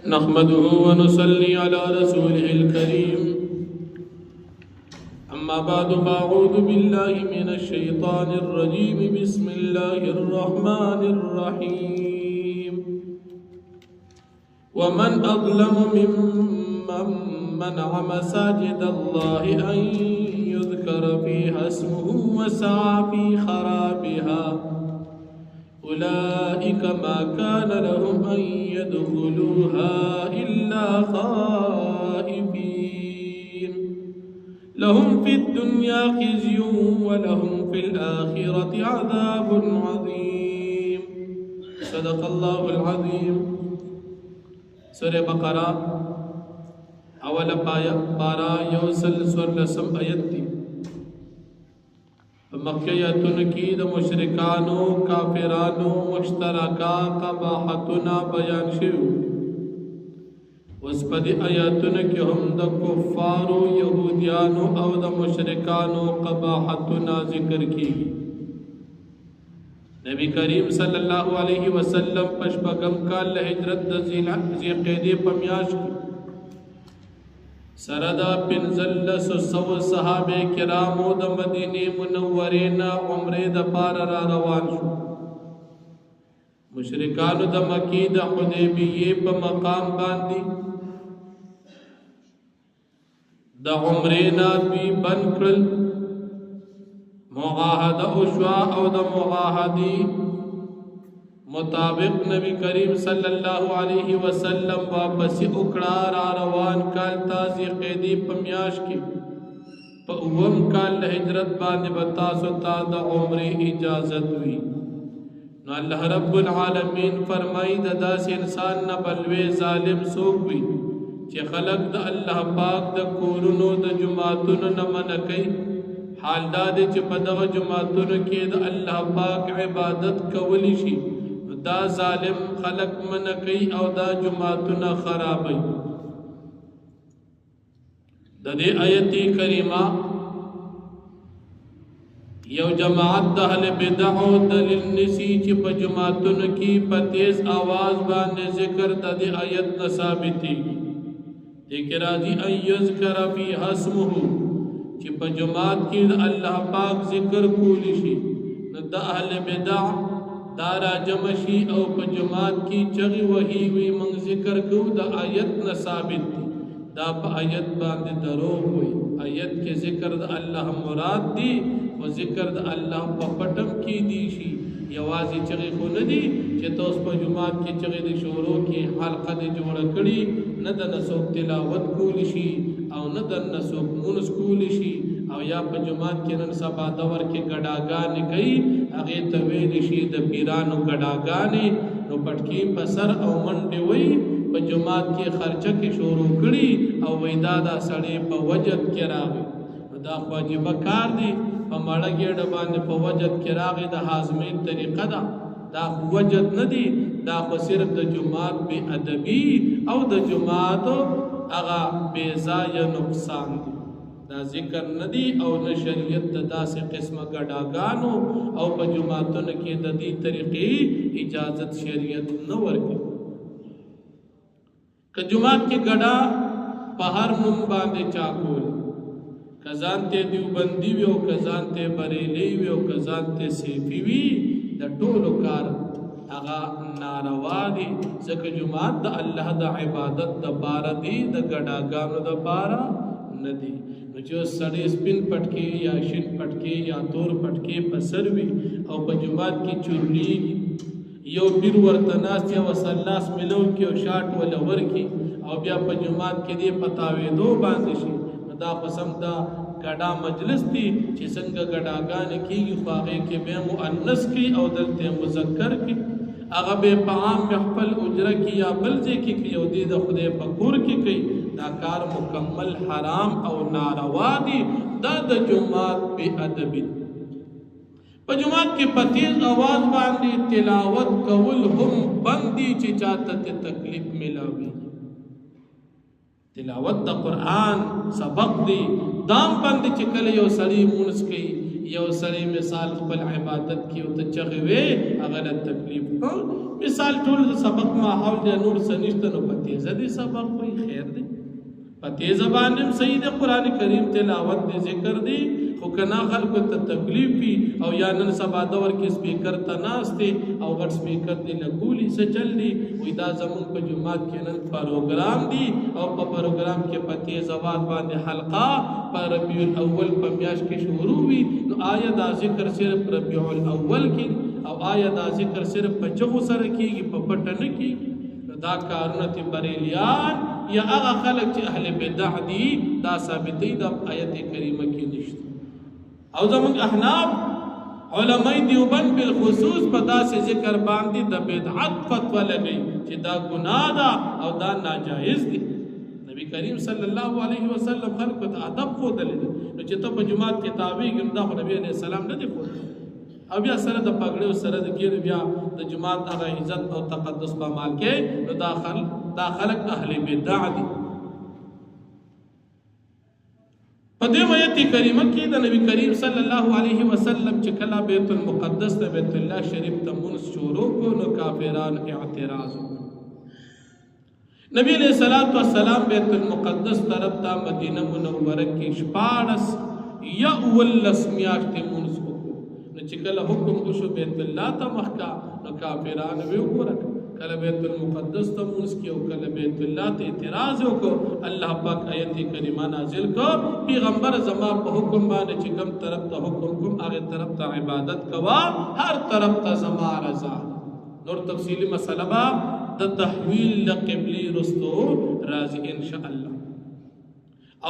نحمده ونصلي على رسوله الكريم أما بعد فأعوذ بالله من الشيطان الرجيم بسم الله الرحمن الرحيم ومن أظلم ممن منع مساجد الله أن يذكر فيها اسمه وسعى في خرابها أولئك ما كان لهم أن يدخلوها إلا خائفين لهم في الدنيا خزي ولهم في الآخرة عذاب عظيم صدق الله العظيم سورة بقرة اول پارا یوسل سور لسم آیت دی مکیتن کی د مشرکانو کافرانو مشترکا قباحتنا بیان شیو وسپد آیاتن کی هم د کفارو یهودیانو او د مشرکانو قباحتنا ذکر کی نبی کریم صلی اللہ علیہ وسلم پشپگم کال ہجرت د ذی قعدہ پمیاش کی سردا پنزلس سو صحابه کرامو د مدینه منورین عمره د پار را روان شو مشرکانو د مکی د حدیبیه په مقام باندې د عمره نه بي بنکل معاهده او شوا او د معاهدی مطابق نبی کریم صلی اللہ علیہ وسلم واپس اکڑا را روان کال تازی قیدی پمیاش کی پا اوم کال ہجرت باندې بتاسو تا دا عمر اجازت ہوئی نو اللہ رب العالمین فرمائی دا داس انسان نبلوے ظالم سوک ہوئی چی خلق دا اللہ پاک دا کورنو دا جماعتون نمنکی حال دادے چی پدغ جماعتون کی دا اللہ پاک عبادت کولی شی دا ظالم خلق منکی او دا جماعتنا خرابی دا دے آیتی کریمہ یو جماعت دا اہل بدعو دلیل نسی چی پا جماعتن کی پا تیز آواز باندے ذکر دا دے آیت نثابتی دیکھ راضی ان یذکر فی حسمہ چی پا جماعت کی دا اللہ پاک ذکر کولی شی دا اہل بدعو دارا جمشی او پا جماعت کی چغی وحی وی منگ ذکر کو دا آیت نثابت دی دا پا آیت باندے دروغ ہوئی آیت کے ذکر دا اللہ مراد دی و ذکر دا اللہ پا پٹم کی دیشی یوازی چغی خو ندی چی تو اس پا جماعت کی چغی دی شورو کی حلقہ دی جوڑا کڑی ندہ نسوک تلاوت کولی شی او ندہ نسوک منس کولی شی او یا پا جماعت کی نن سبا دور کے گڑاگانی کئی اگے تویلی شی د پیرانو گڑاگانی نو پٹکی پسر او منڈی وی پا جماعت کی خرچہ کی شروع کری او ویدادا سڑی پا وجد کی راغی دا خواجب کار دی پا مڑگی ڈبانی پا وجد کی راغی دا حازمین طریقہ دا وجد ندی دا خو صرف دا جماعت بے ادبی او دا جماعت اغا بیزای نقصان دی دا ذکر ندی او نشریت دا سے قسم گڑاگانو او پا جماعتون کی دا دی طریقی اجازت شریعت نور کی کہ جماعت کی گڑا پہر نم باندے چاکول کزانتے دیوبندی وی او کزانتے بریلی وی او کزانتے سیفی وی دا ٹولو کار اغا ناروا دی زکر جماعت دا اللہ دا عبادت دا پارا دی دا گڑاگانو دا پارا ندی جو سڑے سپن پٹکے یا شن پٹکے یا تور پٹکے پسر وی او پا جماعت کی چرلی یو پیر ورطناس یا وصلاس ملو کی او شاٹ ولور کی او بیا پا جماعت کی دی پتاوے دو باندشی دا قسم دا گڑا مجلس تی چی سنگا گڑاگان کی گی خواغے کے بے مؤنس کی او دلتے مذکر کی اغا بے پعام محفل اجرہ کی یا بلزے کی او دی دا خودے پکور کی کئی دا کار مکمل حرام او ناروا دی دا دا جماعت بے ادبی پا جماعت کے پتیز آواز باندی تلاوت کول ہم بندی چی چاہتا تی تکلیف ملاوی تلاوت دا قرآن سبق دی دام بندی چی کلی یو سڑی مونس کئی یو سړی مثال خپل عبادت کې او ته چغې وې هغه له تکلیف مثال ټول د سبق ماحول دی نور څه نشته نو په تیزه دی سبق وایي خیر دی په تیزه باندې صحیح دی قرآن کریم تلاوت دی ذکر دی خو کنا خلکو ته تکلیف وي او یا نن سبا دور کې سپیکر ته ناست دی او غټ سپیکر دی لګولي څه چل دی وایي دا زمونږ په جومات کې نن پروګرام دی او په پروګرام کې په تیز آواز باندې حلقه په ربیع الاول په میاشت کې شروع وي نو آیا دا ذکر صرف ربیع الاول کې او آیا دا ذکر صرف په چغو سره کېږي په پټه نه کېږي دا کارونه تی بریلیان یا هغه خلک چې اهل بدع دي دا ثابتې د آیت کریمه کې نشته او زموږ احناف علماء دیوبند بالخصوص په داسې ذکر باندې د بدعت فتوا لګي چې دا ګناه ده او دا ناجایز دي نبی کریم صلی الله علیه وسلم خلق ته ادب خو دلې نو چې ته په جمعات کې تابع ګرځا خو نبی علیہ السلام نه دی خو او بیا سره د پګړې سره د ګیر بیا د جماعت هغه عزت او تقدس په مال کې نو دا خلق اهل بدع دي په دې آیت کریمه کې د نبی کریم صلی الله علیه وسلم چې کله بیت المقدس ته بیت الله شریف ته منځ شروع کو نو کافران اعتراض نبی علیہ الصلوۃ والسلام بیت المقدس طرف ته مدینه منوره کې 14 یا ولس میاشتې منځ چې کله حکم وشو بیت الله ته مخکا نو کافرانو وی وګوره کله بیت المقدس ته مونږ کې او کله بیت الله ته اعتراض وکړو الله پاک آیت کریمه نازل کو پیغمبر زما په حکم باندې چې کوم طرف ته حکم کوم هغه طرف ته عبادت کوا هر طرف ته زما رضا نور تفصیلی مسله با د تحویل لقبلی رستو راځي ان شاء الله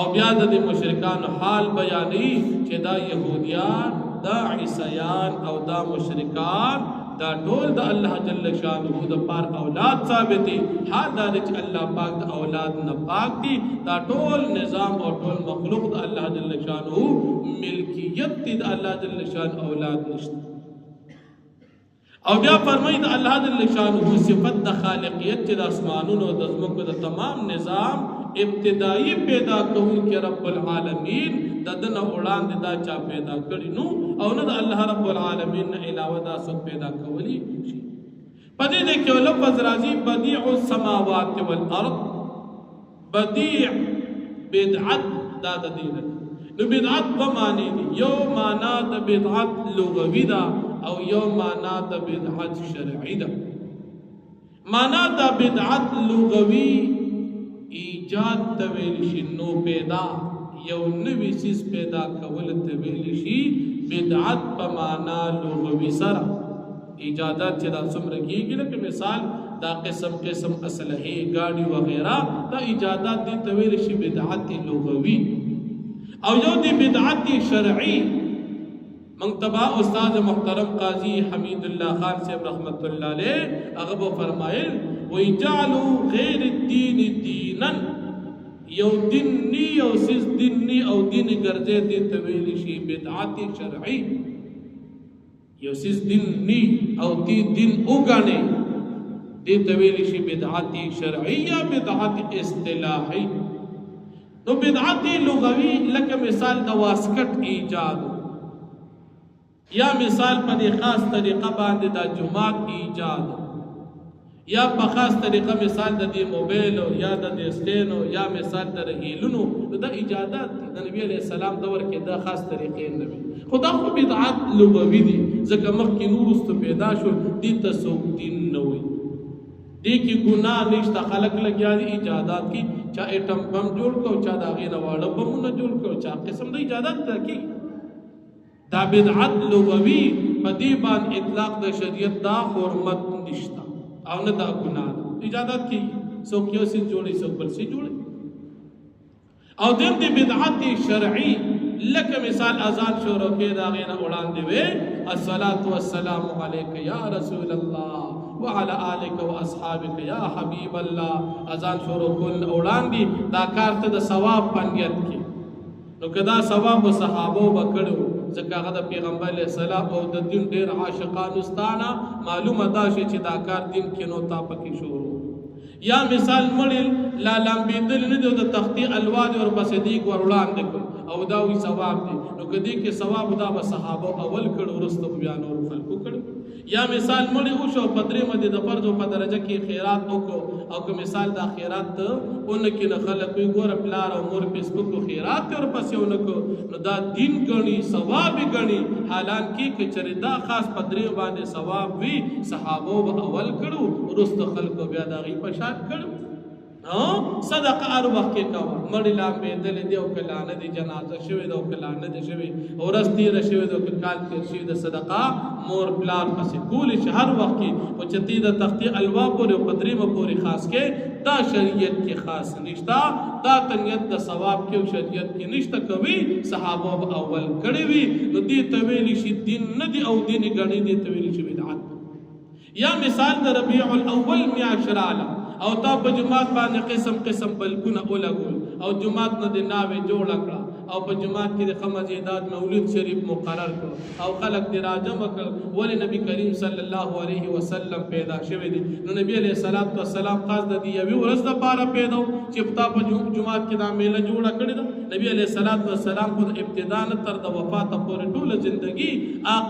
او بیا د مشرکان حال بیانې چې دا يهوديان دا عیسیان او دا مشرکان دا ټول د الله جل شانه د پار اولاد ثابت دي حال دا چې الله پاک د اولاد نه پاک دي دا ټول نظام او ټول مخلوق د الله جل شانه ملکیت دي د الله جل شانه اولاد نشته او بیا فرمایي د الله جل شانه صفت د خالقیت چې د اسمانونو د زمکو د تمام نظام ابتدائی پیدا کون کې رب العالمین ددنه وړاندې دا چا پیدا کړی نو او نه د الله رب العالمین نه علاوه دا څوک پیدا کولی شي پدې دې کې لفظ راځي بديع السماوات والارض بديع بدعت دا د دین نو بدعت په معنی دي یو معنا د بدعت لغوي دا او یو معنا د بدعت شرعي دا معنا د بدعت لغوي ایجاد تویل شي نو پیدا یو نوی چیز پیدا کول تویل شي بدعت په معنا لغوي سره ایجادات چې دا څومره کیږي لکه مثال دا قسم اسلحه گاڑی وغیرہ دا ایجادات دي تویل شي بدعت لغوي او یو دی بدعت شرعي منتبہ استاد محترم قاضی حمید اللہ خان صاحب رحمت اللہ علیہ اغبو فرمائل وَيْجَعْلُوا غَيْرِ الدِّينِ دِينًا یو دین نی او سیز دین نی او دین گرزے دی تویلی شی بدعات شرعی یو سیز دین نی او تی دین اگانے دی تویلی شی بدعات شرعی یا بدعات اصطلاحی تو بدعات لغوی لکه مثال د واسکټ ایجاد یا مثال په خاص طریقه باندې د جمعات ایجاد یا په خاص طریقه مثال د دې موبایل او یا د دې سټینو یا مثال د رهیلونو د ایجادات د نبی علیہ السلام دور کې د خاص طریقې نه وي خدا خو بدعات لغوي دي ځکه مخکې نور است پیدا شو دي تسوق دین نه وي دې کې ګناه نشته خلق لګیا دي ایجادات کې چا اټم بم جوړ کو چا دا غي نه واړه بمونه جوړ کو چا قسم د ایجادات ترکی دا بدعت لغوي په دې باندې اطلاق د شریعت دا حرمت نشته او نه دا ګناه ایجادات کی سو کیو سي جوړي سو بل سي جوړي او دې بدعت شرعي لکه مثال اذان شروع کې دا غینه وړاندې وي الصلاه والسلام عليك يا رسول الله وعلى آلك واصحابك يا حبيب الله اذان شروع کول وړاندې دا کار ته د ثواب پنځت کې نو کدا ثواب صحابه وکړو ځکه هغه د پیغمبر علیه السلام او د دین ډېر عاشقان استانه معلومه دا چې دا کار دین کې نو تا پکې شروع یا مثال مړل لا لامبیدل نه د تختی الواد او بسدیق ور وړاندې کو او دا وی ثواب دی نو کدی کې ثواب دا به صحابه اول کړه ورسته بیا نور خلکو کړه یا مثال مړی او شو پدری مده د فرض په درجه کې خیرات وکړو او که مثال دا خیرات اونکه نه خلک وی ګور پلار او مور په سپکو خیرات ور پسې اونکو نو دا دین غني ثواب غني حالانکه کچره دا خاص پدری باندې ثواب وی صحابه اول کړو ورسته خلکو بیا دا غي پشاد کړو صدقه هر وخت کې کوه مړی لامبې دلې دی او کله نه دی جنازه شوی دی او کله نه دی شوی ورځ تیر شوی دی او کال تیر شوی د صدقه مور پلان پسې کول شي هر وخت کې او چتی د تختی الوا پورې پدریمه پورې خاص کې دا شریعت کې خاص نشتا دا تنیت د ثواب کې او شریعت کې نشتا کوي صحابه اول کړي وي نو دې تویل شي دین نه دی او دین غړي دې تویل شي بدعت یا مثال د ربيع الاول میاشراله او تا په جماعت باندې قسم قسم بلګونه اولګول او جماعت نه د ناوې جوړ کړه او په جماعت کې د خمس اعداد مولود شریف مقرر کړ او خلق دی راجم کړ ول نبی کریم صلی الله علیه وسلم پیدا شوی دی نو نبی علیہ الصلوۃ والسلام خاص د دی یوه ورځ د پاره پیدا چې پتا په جماعت کې دا میله جوړ کړی دا نبی علیہ الصلوۃ والسلام کو ابتدا تر د وفات پورې ټول ژوندۍ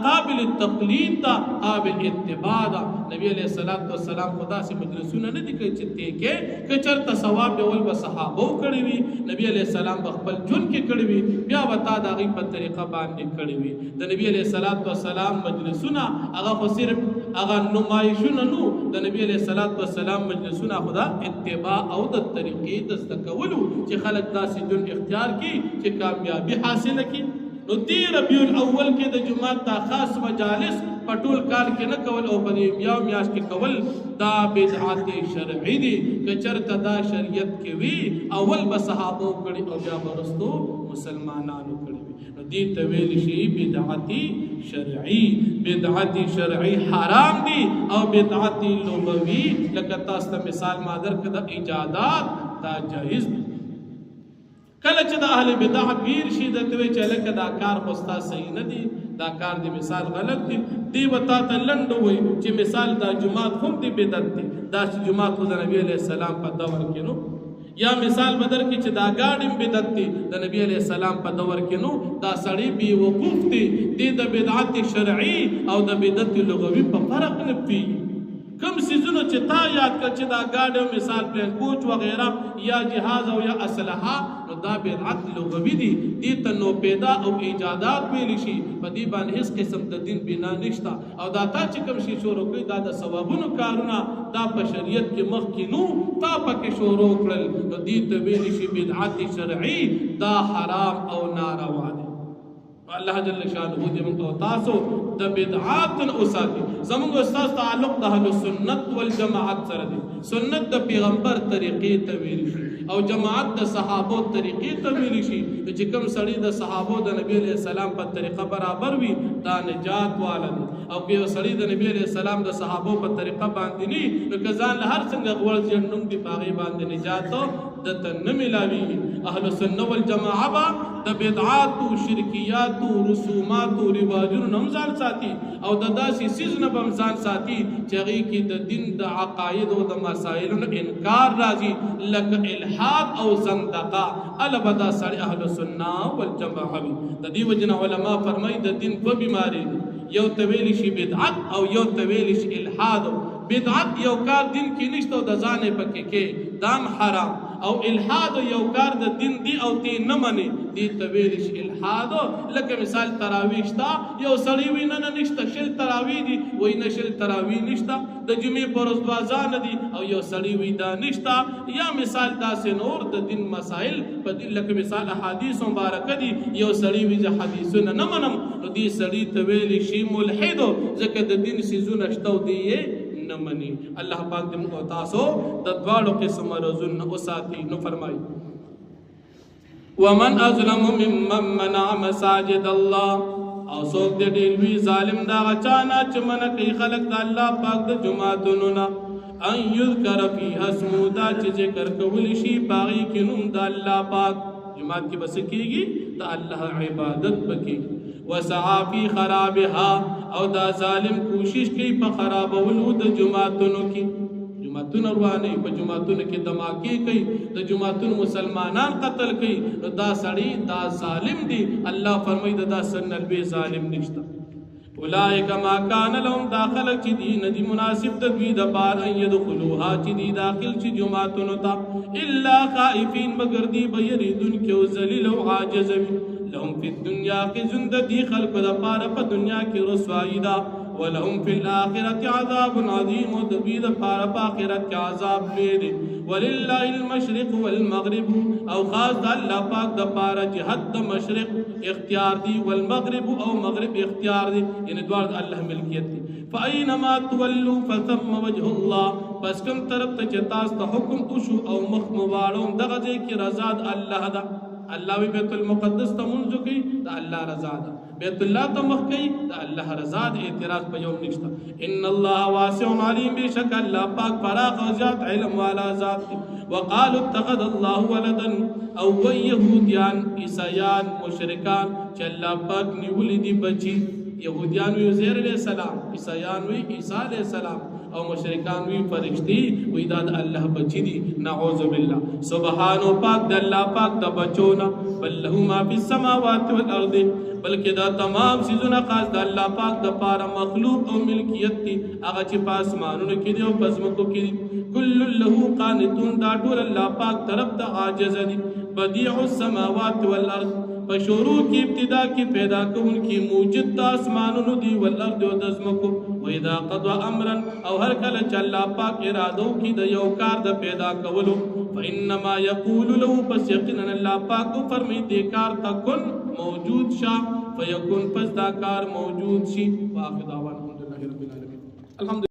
قابل التقلید دا قابل اتباع دا نبی علیہ الصلوۃ والسلام خدا سے مجلسونه نه دي کوي چې ته کې کچرته ثواب دی ول صحابه کړی وی نبی علیہ السلام خپل جون کې کړی بیا وتا دا غي په طریقه باندې کړی وي د نبی علیہ الصلوۃ والسلام مجلسونه هغه صرف هغه نمایشونه نو د نبی علیہ الصلوۃ والسلام مجلسونه خدا اتباع او د طریقې د ذکرولو چې خلک داسې جون اختیار کی چې کامیابی حاصل کی نو دی ربیع الاول کې د جمعه دا خاص مجالس پټول کال کې نه کول او په یو میاش کې کول دا بدعت شرعي دي کچرته دا شریعت کې وی اول به صحابه کړي او بیا ورستو مسلمانانو کړي نو دې تویل شي بدعت شرعي حرام دي او بدعت لغوي لکه تاسو ته مثال مادر کده ایجادات دا جائز دي کله چې د اهل بدع پیر شي د توي چې لکه دا کار خوستا صحیح نه دي دا کار دی مثال غلط دی وتا ته لند وي چې مثال دا جمعه هم دی بدعت دي دا جمعه خو د نبی عليه السلام په دور کې نو یا مثال بدر کې چې دا گاډم بدعت دي د نبی عليه السلام په دور کې نو دا سړی بي وقوف دي د بدعت شرعي او د بدعت لغوي په فرق نه پی کم سيزونو چې تا یاد کړ چې دا گاډو مثال پلان کوچ وغیرہ یا جهاز او یا اسلحه نو دا بدعت لغوي دي دي ته نو پیدا او ایجادات ویل شي په دې باندې هیڅ قسم د دین بنا نشتا او دا تا چې کوم شي شروع کړی دا د ثوابونو کارونه دا په شریعت کې مخکې نو تا پکې شروع کړل نو دې ته ویل شي بدعت شرعي دا حرام او ناروا دي الله جل شانه دې موږ تاسو د بدعات او ساتي زموږ استاد تعلق د اهل سنت والجماعت سره دي سنت د پیغمبر طریقې ته ویل شي او جماعت د صحابو طریقې ته ویل شي چې کوم سړی د صحابو د نبی عليه السلام په طریقه برابر وي دا نجات والا دي او که سړی د نبی عليه السلام د صحابو په طریقه باندې نه نو کزان له هر څنګه غوړ ځنډم دی پاغي باندې نجات د تن ملاوي اهل سنت والجماعه د بدعات او شرکیات او رسومات او رواجونو نمځان ساتي او د داسې سیز نه بمځان ساتي چې هغه کې د دین د عقاید او د مسائلو انکار راځي لکه الحاد او زندقه البدا سړی اهل سنت والجماعه د دې وجنه علما فرمایي د دین په بیماری یو تویل شي بدعت او یو تویل شي الحاد بدعت یو کار دین کې نشته او د ځانې پکې کې دام حرام او الحاد یو کار د دین دی او تی نه مني دی تویل شي الحاد لکه مثال تراویح شتا یو سړی وینه نه نشته شل تراویح دي وای نه شل تراویح نشته د جمعې پر ورځ دوازان دي او یو سړی وی دا نشته یا مثال داسې نور د دین مسائل په دې لکه مثال احادیث مبارک دي یو سړی وی چې حدیثونه نه منم نو دی سړی تویل شي ملحد ځکه د دین سيزونه شته دی نمنی الله پاک دې موږ تاسو د دواړو قسم رزن او ساتي نو فرمایي ومن اظلم ممن منع مساجد الله او څوک دې ډېر وی ظالم دا چانا چې من کوي خلق د الله پاک د جمعهتونو نه ان یذکر فیها اسمه دا چې ذکر کول شي باغی کې نوم د الله پاک جمعه کې بس کېږي د الله عبادت پکې وسعى في خرابها او دا ظالم کوشش کوي په خرابولو د جمعهتونو کې جماعتونه رواني په جماعتونو کې دماکي کوي د جماعتونو مسلمانان قتل کوي نو دا سړی دا ظالم دی الله فرمایي دا سن الوی ظالم نشته اولئک ما کان لهم داخل چې دی ندی مناسب د دوی د بار ان يدخلوها چې دی داخل چې جماعتونو ته الا خائفین مگر دی بيریدون کې ذلیل او عاجز لهم فی الدنیا خزي د دی خلق د بار په دنیا کې رسوایی دا ولهم فی الاخرة عذاب عظیم و دوی د بار په آخرت کې عذاب لري ولله المشرق والمغرب او خاص د الله پاک د بار جهت د مشرق اختیار دی والمغرب او مغرب اختیار دی یعنی دوار الله ملکیت دی فاینما تولوا فثم وجه الله پس کوم طرف ته چې تاسو ته حکم وشو او مخ مبارون دغه کې رضا الله ده الله وی بیت المقدس ته منځو کوي دا الله رضا ده بیت الله ته مخ کوي دا الله رضا ده اعتراض په یو نشته ان الله واسع علیم بشک الله پاک فراخ او زیات علم والا ذات وقالوا اتخذ الله ولدا او يهوديان عیسایان مشرکان چې الله پاک نیولې دي بچي يهوديان وی عزير عليه السلام عیسایان وی عیسی عليه السلام او مشرکان وی فرشتي وی دا الله بچی دي نعوذ بالله سبحان او پاک د الله پاک د بچونا بل له ما فی السماوات والارض بلکې دا تمام سيزونه خاص د الله پاک د پاره مخلوق او ملکیت دي هغه چې په اسمانونو کې دي او په ځمکو کې دي کل له قانتون دا ټول الله پاک طرف ته عاجز دي بديع السماوات والارض بشورو کی ابتدا کی پیدا کون کی موجود د اسمانونو دی والارض او د ځمکو و اذا قضى امرا او هر کله چې الله پاک ارادو کی د یو کار د پیدا کولو فانما يقول له پس یقینا الله پاک فرمایي دې کار تکون موجود شا فیکون پس دا کار موجود شي واخر دعوانا الحمدلله رب العالمین الحمد